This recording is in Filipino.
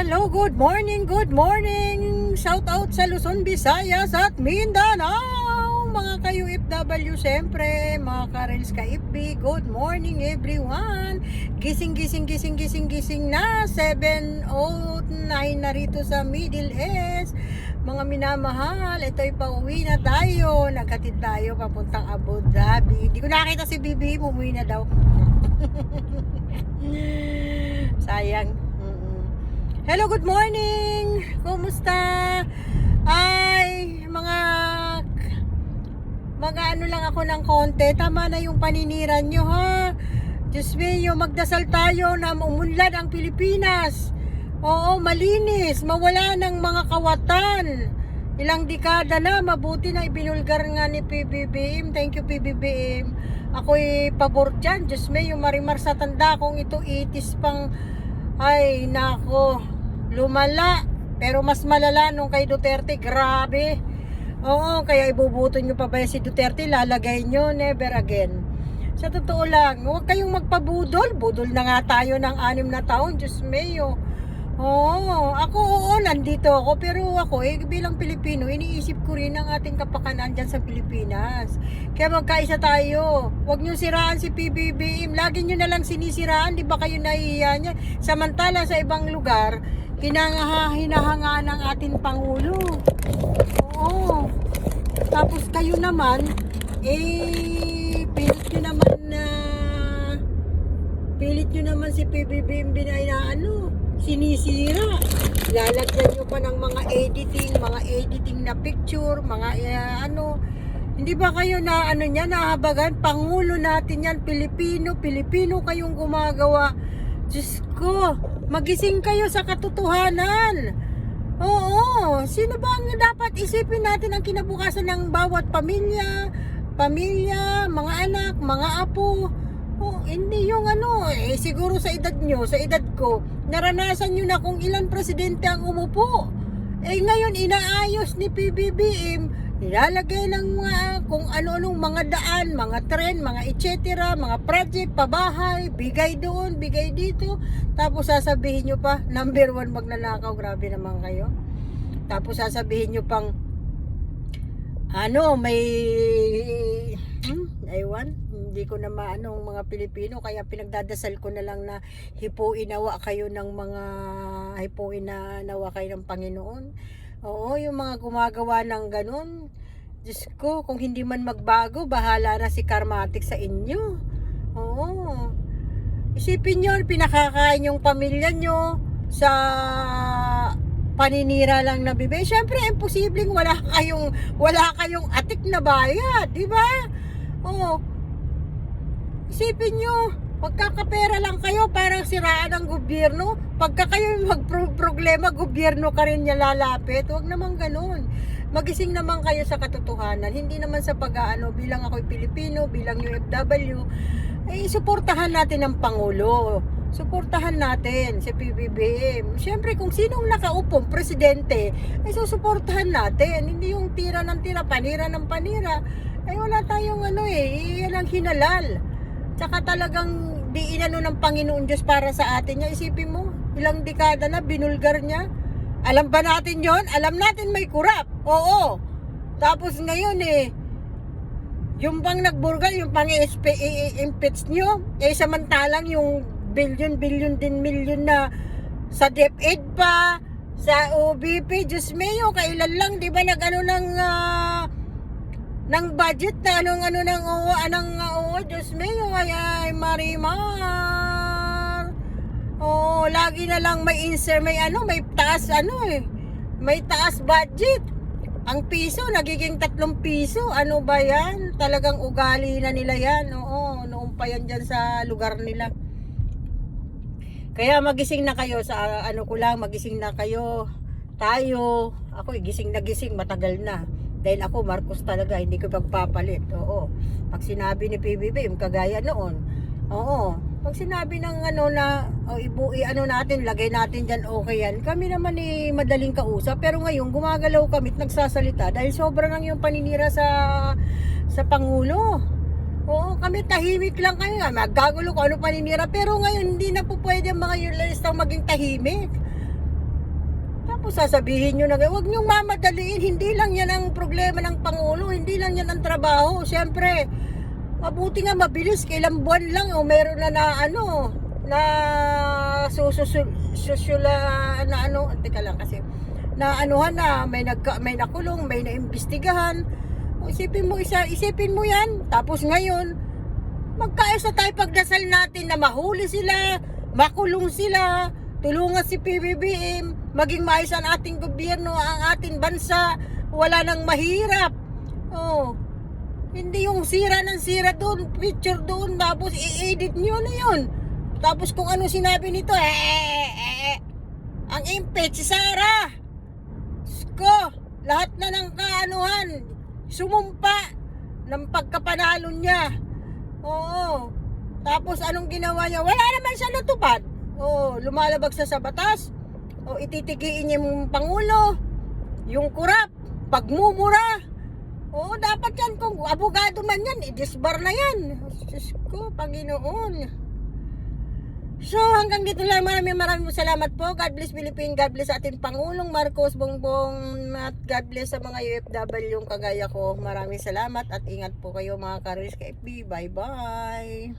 Hello, good morning, good morning. Shout out sa Luzon, Visayas at Mindanao. Mga kayo FW, siyempre, mga karels ka FB, good morning everyone. Gising na, 7:09 na rito sa Middle East. Mga minamahal, ito'y pauwi na tayo. Naghatid tayo papuntang Abu Dhabi. Hindi ko nakita si Bibi, umuwi na daw. Sayang. Hello, good morning. Kumusta? Ay, mga ano lang ako ng konti. Tama na yung paniniran nyo, ha? Diyos mio, magdasal tayo na umunlad ang Pilipinas. Oo, malinis, mawala ng mga kawatan. Ilang dekada na, mabuti na ibinulgar nga ni PBBM. Thank you, PBBM. Ako'y pabor dyan. Diyos mio, marimar sa tanda kung ito itis pang, ay, nako, lumala. Pero mas malala nung kay Duterte, grabe. Oo, kaya ibubuto nyo pa ba si Duterte, lalagay nyo, never again. Sa totoo lang, huwag kayong magpabudol. Budol na nga tayo ng 6 na taon, Diyos mio. Oo, nandito ako, pero ako, bilang Pilipino, iniisip ko rin ang ating kapakanan dyan sa Pilipinas. Kaya magkaisa tayo. Huwag nyo siraan si PBBM. Lagi nyo nalang sinisiraan, di ba kayo nahihiya niya? Samantala sa ibang lugar, hinahanga ng ating Pangulo. Oo. Tapos kayo naman, pilit nyo naman si PBBM sinisira. Lalagyan nyo pa ng mga editing na picture, hindi ba kayo nahabagan? Pangulo natin yan, Pilipino kayong gumagawa. Diyos ko, magising kayo sa katotohanan. Oo, sino ba ang dapat isipin natin ang kinabukasan ng bawat pamilya, mga anak, mga apo? Oh, hindi yung siguro sa edad nyo, sa edad ko, naranasan nyo na kung ilan presidente ang umupo. Ngayon, inaayos ni PBBM, nilalagay ng kung ano-anong mga daan, mga tren, mga etc., mga project, pabahay, bigay doon, bigay dito. Tapos sasabihin nyo pa, number 1 magnanakaw, grabe naman kayo. Tapos sasabihin nyo pang, may hindi ko na maanong mga Pilipino, kaya pinagdadasal ko na lang na hipuin nawa kayo ng Panginoon. Oo, yung mga gumagawa ng ganun, Diyos ko, kung hindi man magbago, bahala na si Karmatic sa inyo. Oo, isipin nyo, pinakakain yung pamilya nyo sa paninira lang na bibig. Siyempre, imposibleng wala kayong atik na bayad, di ba? Oo. Isipin nyo, pagkakapera lang kayo, parang siraan ang gobyerno. Pagka kayo magproblema, gobyerno ka rin niya lalapit. Huwag naman ganun. Magising naman kayo sa katotohanan. Hindi naman sa bilang ako'y Pilipino, bilang UFW, suportahan natin ang Pangulo. Suportahan natin si PBBM. Siyempre, kung sinong nakaupong presidente, susuportahan natin. Hindi yung tira ng tira, panira ng panira. Wala tayong yan ang hinalal. Tsaka talagang di inano ng Panginoon Diyos para sa atin niya. Isipin mo, ilang dekada na binulgar niya. Alam ba natin yon? Alam natin may kurap. Oo. Tapos ngayon yung pang nagbulgar, yung pang i-impeach nyo, samantalang yung billion din na sa DepEd pa, sa OBP, Diyos mio, kailan lang, di ba ng budget na Diyos mio, ay marimar. Oh, lagi na lang may taas budget. Ang piso nagiging 3 piso. Ano ba yan? Talagang ugali na nila yan. Oo, noon pa yan dyan sa lugar nila. Kaya magising na kayo magising na kayo. Tayo, ako gising na gising, matagal na. Dahil ako, Marcos talaga, hindi ko pagpapalit. Oo. Pag sinabi ni PBBM, kagaya noon. Oo. Pag sinabi ng natin, lagay natin dyan, okay yan. Kami naman madaling kausap. Pero ngayon, gumagalaw kami at nagsasalita dahil sobrang lang yung paninira sa Pangulo. Oo, kami tahimik lang kayo. Magkagulo kung ano paninira. Pero ngayon, hindi na po pwede ang mga journalistang maging tahimik. sasabihin nyo na, huwag nyong mamadaliin, hindi lang yan ang problema ng Pangulo, hindi lang yan ang trabaho. Siyempre, mabuti nga mabilis, kailang buwan lang, o meron na ano, na teka lang kasi, na anuhan na, may nakulong, may naimbestigahan. O, isipin mo yan, tapos ngayon, magkaisa tayo pagdasal natin na mahuli sila, makulong sila, tulungan si PBBM, maging maayos ang ating gobyerno, ang ating bansa, wala nang mahirap. Oh, hindi yung sira ng sira doon, picture doon, tapos i-edit nyo na yun. Tapos kung ano sinabi nito, ang impeach si Sara. Sko, lahat na ng kaanuhan, sumumpa ng pagkapanalo niya. Oo. Tapos anong ginawa niya? Wala naman siya natupad. Oo, lumalabag sa batas. O ititigiin niya yung Pangulo, yung kurap, pagmumura. Oo, dapat yan, kung abogado man yan, i-disbar na yan. Diyos ko, Panginoon. So, hanggang dito lang. Maraming salamat po. God bless Philippines. God bless sa ating Pangulong Marcos Bongbong. At God bless sa mga UFW yung kagaya ko. Maraming salamat at ingat po kayo mga ka-Risk FB. Bye-bye.